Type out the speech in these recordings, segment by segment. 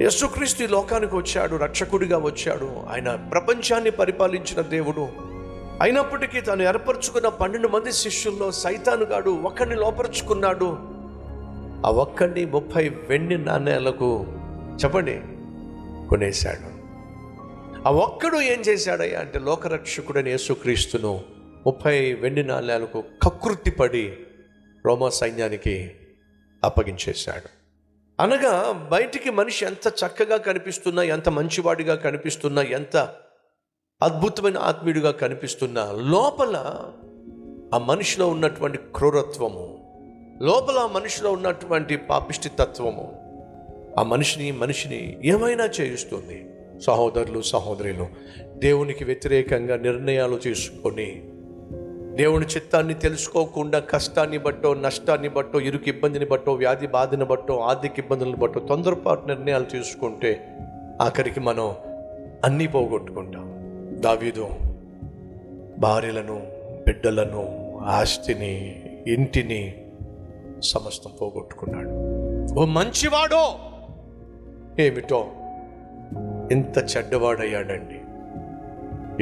యేసుక్రీస్తు ఈ లోకానికి వచ్చాడు, రక్షకుడిగా వచ్చాడు. ఆయన ప్రపంచాన్ని పరిపాలించిన దేవుడు. అయినప్పటికీ తాను ఏర్పరచుకున్న 12 మంది శిష్యుల్లో సైతానుగాడు ఒక్కడిని లోపరుచుకున్నాడు. ఆ ఒక్కడిని 30 వెండి నాణేలకు చెప్పండి కొనేశాడు. ఆ ఒక్కడు ఏం చేశాడయ్యా అంటే లోకరక్షకుడైన యేసుక్రీస్తును 30 వెండి నాణేలకు కకృతిపడి రోమా సైన్యానికి అప్పగించేశాడు. అనగా బయటికి మనిషి ఎంత చక్కగా కనిపిస్తున్నా, ఎంత మంచివాడిగా కనిపిస్తున్నా, ఎంత అద్భుతమైన ఆత్మీయుడిగా కనిపిస్తున్నా, లోపల ఆ మనిషిలో ఉన్నటువంటి క్రూరత్వము, లోపల ఆ మనిషిలో ఉన్నటువంటి పాపిష్టి తత్వము ఆ మనిషిని ఏమైనా చేయిస్తుంది. సహోదరులు సహోదరులు, దేవునికి వ్యతిరేకంగా నిర్ణయాలు తీసుకొని, దేవుని చిత్తాన్ని తెలుసుకోకుండా కష్టాన్ని బట్టో, నష్టాన్ని బట్టో, ఇరుకు ఇబ్బందిని బట్టో, వ్యాధి బాధని బట్టో, ఆర్థిక ఇబ్బందులను బట్టో తొందరపాటు నిర్ణయాలు తీసుకుంటే ఆఖరికి మనం అన్నీ పోగొట్టుకుంటాం. దావీదు భార్యలను, బిడ్డలను, ఆస్తిని, ఇంటిని సమస్తం పోగొట్టుకున్నాడు. ఓ మంచివాడో ఏమిటో ఇంత చెడ్డవాడయ్యాడండి.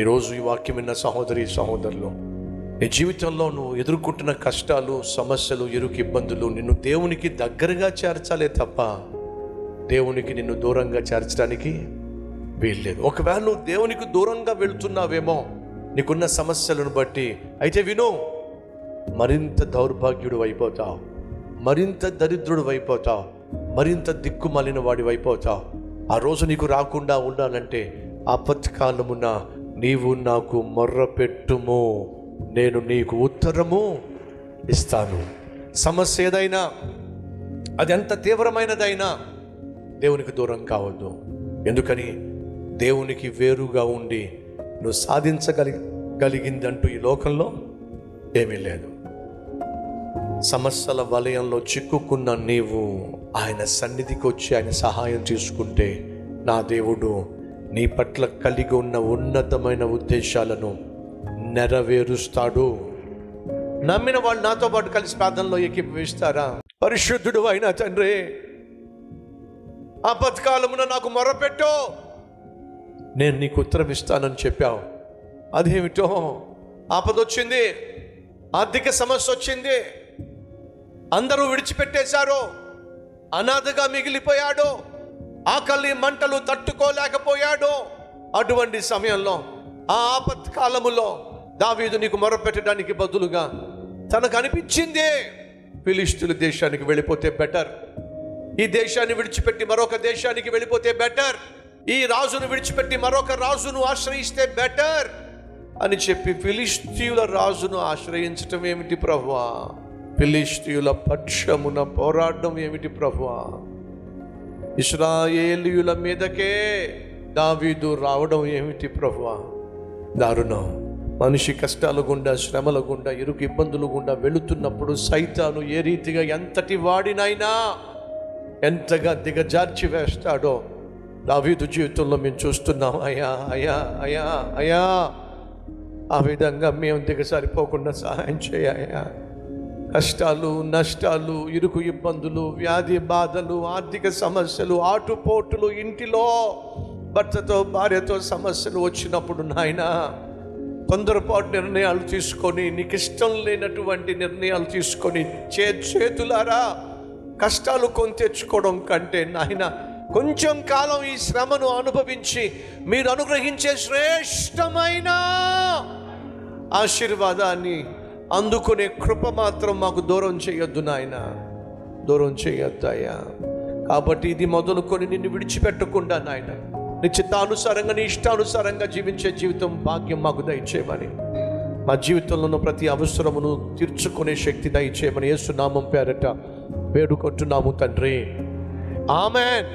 ఈరోజు ఈ వాక్యం విన్న సహోదరి సహోదరులు, నీ జీవితంలో నువ్వు ఎదుర్కొంటున్న కష్టాలు, సమస్యలు, ఇరుకు ఇబ్బందులు నిన్ను దేవునికి దగ్గరగా చేర్చాలే తప్ప దేవునికి నిన్ను దూరంగా చేర్చడానికి వీల్లేదు. ఒకవేళ నువ్వు దేవునికి దూరంగా వెళుతున్నావేమో నీకున్న సమస్యలను బట్టి, అయితే విను, మరింత దౌర్భాగ్యుడు అయిపోతావు, మరింత దరిద్రుడు అయిపోతావు, మరింత దిక్కుమాలిన వాడి అయిపోతావు. ఆ రోజు నీకు రాకుండా ఉండాలంటే ఆపత్కాలమున నీవు నాకు మొర్ర పెట్టుము, నేను నీకు ఉత్తరము ఇస్తాను. సమస్య ఏదైనా, అది ఎంత తీవ్రమైనదైనా దేవునికి దూరం కావద్దు. ఎందుకని దేవునికి వేరుగా ఉండి నువ్వు సాధించగలిగిందంటూ ఈ లోకంలో ఏమీ లేదు. సమస్యల వలయంలో చిక్కుకున్న నీవు ఆయన సన్నిధికి వచ్చి ఆయన సహాయం తీసుకుంటే నా దేవుడు నీ పట్ల కలిగి ఉన్న ఉన్నతమైన ఉద్దేశాలను నెరవేరుస్తాడు. నమ్మిన వాళ్ళు నాతో పాటు కలిసి ప్రార్థనలో ఏకీభవిస్తారా? పరిశుద్ధుడు అయిన తండ్రి, ఆపత్కాలమున నాకు మొరపెట్టు, నేను నీకు ఉత్తరం ఇస్తానని చెప్పావు. అదేమిటో, ఆపదొచ్చింది, ఆర్థిక సమస్య వచ్చింది, అందరూ విడిచిపెట్టేశారు, అనాథగా మిగిలిపోయాడు, ఆకలి మంటలు తట్టుకోలేకపోయాడు. అటువంటి సమయంలో, ఆ ఆపత్కాలములో దావీదు నీకు మొరపెట్టడానికి బదులుగా తనకు అనిపించింది ఫిలిష్తీయుల దేశానికి వెళ్ళిపోతే బెటర్, ఈ దేశాన్ని విడిచిపెట్టి మరొక దేశానికి వెళ్ళిపోతే బెటర్, ఈ రాజును విడిచిపెట్టి మరొక రాజును ఆశ్రయిస్తే బెటర్ అని చెప్పి ఫిలిష్తీయుల రాజును ఆశ్రయించటం ఏమిటి ప్రభువా? ఫిలిష్తీయుల పక్షమున పోరాడడం ఏమిటి ప్రభువా? ఇశ్రాయేలీయుల మీదకే దావీదు రావడం ఏమిటి ప్రభువా? దారుణం. మనిషి కష్టాల గుండా, శ్రమల గుండా, ఇరుకు ఇబ్బందులు గుండా వెళుతున్నప్పుడు సైతాను ఏ రీతిగా ఎంతటి వాడినైనా ఎంతగా దిగజార్చి వేస్తాడో దావీదు జీవితంలో మేము చూస్తున్నాం. అయ్యా అయ్యా అయ్యా అయ్యా, ఆ విధంగా మేము దిగజారిపోకుండా సహాయం చేయ. కష్టాలు, నష్టాలు, ఇరుకు ఇబ్బందులు, వ్యాధి బాధలు, ఆర్థిక సమస్యలు, ఆటుపోటులు, ఇంటిలో భర్తతో భార్యతో సమస్యలు వచ్చినప్పుడు నాయనా, తొందరపాటు నిర్ణయాలు తీసుకొని, నీకు ఇష్టం లేనటువంటి నిర్ణయాలు తీసుకొని చేతులారా కష్టాలు కొని తెచ్చుకోవడం కంటే నాయన కొంచెం కాలం ఈ శ్రమను అనుభవించి మీరు అనుగ్రహించే శ్రేష్టమైన ఆశీర్వాదాన్ని అందుకునే కృప మాత్రం మాకు దూరం చేయొద్దు నాయన, దూరం చేయొద్దు అయ్యా. కాబట్టి ఇది మొదలుకొని నిన్ను విడిచిపెట్టకుండా నాయన, నీ చిత్తానుసారంగా, నీ ఇష్టానుసారంగా జీవించే జీవితం భాగ్యం మాకు దయచేయమని, మా జీవితంలో ఉన్న ప్రతి అవసరమును తీర్చుకునే శక్తి దయచేయమని యేసు నామం పేరట వేడుకుంటున్నాము తండ్రి. ఆమేన్.